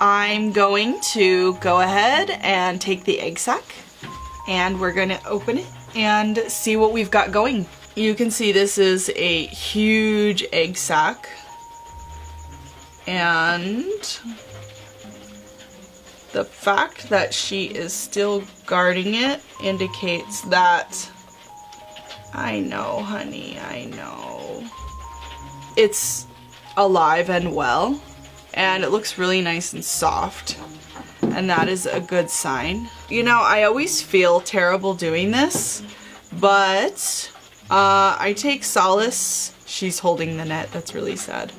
I'm going to go ahead and take the egg sac and we're gonna open it and see what we've got going. You can see this is a huge egg sac, and the fact that she is still guarding it indicates that, I know, honey, I know, it's alive and well, and it looks really nice and soft, and that is a good sign. You know, I always feel terrible doing this, but I take solace, she's holding the net, that's really sad,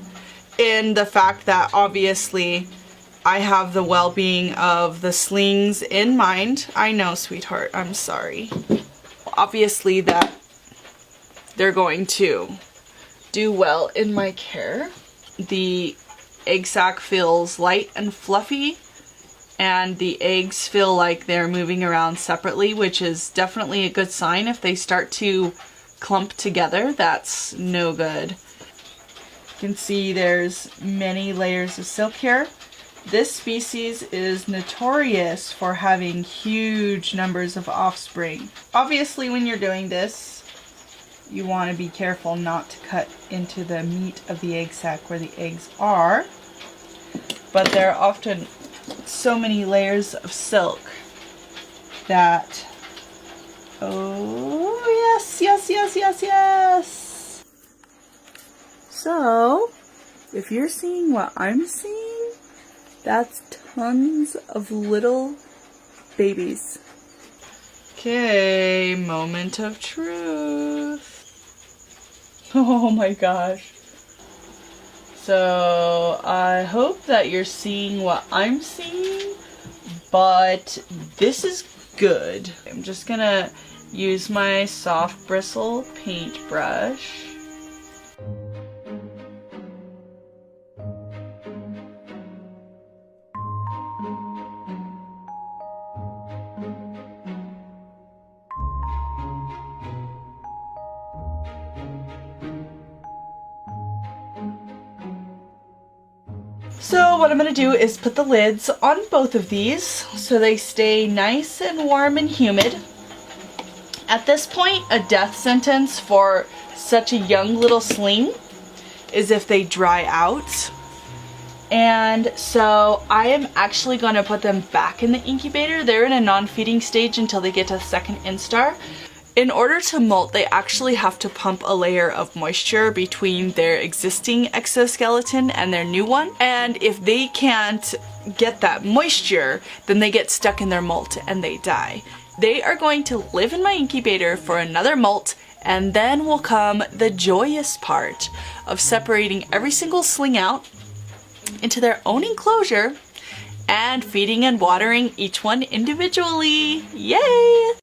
in the fact that obviously I have the well-being of the slings in mind. I know, sweetheart, I'm sorry. Obviously that they're going to do well in my care. The egg sac feels light and fluffy, and the eggs feel like they're moving around separately, which is definitely a good sign. If they start to clump together, that's no good. You can see there's many layers of silk here. This species is notorious for having huge numbers of offspring. Obviously, when you're doing this, you want to be careful not to cut into the meat of the egg sac where the eggs are, but there are often so many layers of silk that, oh yes, yes, yes, yes, yes. So, if you're seeing what I'm seeing, that's tons of little babies. Okay, moment of truth. Oh my gosh. So, I hope that you're seeing what I'm seeing, but this is good. I'm just gonna use my soft bristle paintbrush. So what I'm going to do is put the lids on both of these so they stay nice and warm and humid. At this point, a death sentence for such a young little sling is if they dry out. And so I am actually going to put them back in the incubator. They're in a non-feeding stage until they get to the second instar. In order to molt, they actually have to pump a layer of moisture between their existing exoskeleton and their new one. And if they can't get that moisture, then they get stuck in their molt and they die. They are going to live in my incubator for another molt, and then will come the joyous part of separating every single sling out into their own enclosure and feeding and watering each one individually. Yay!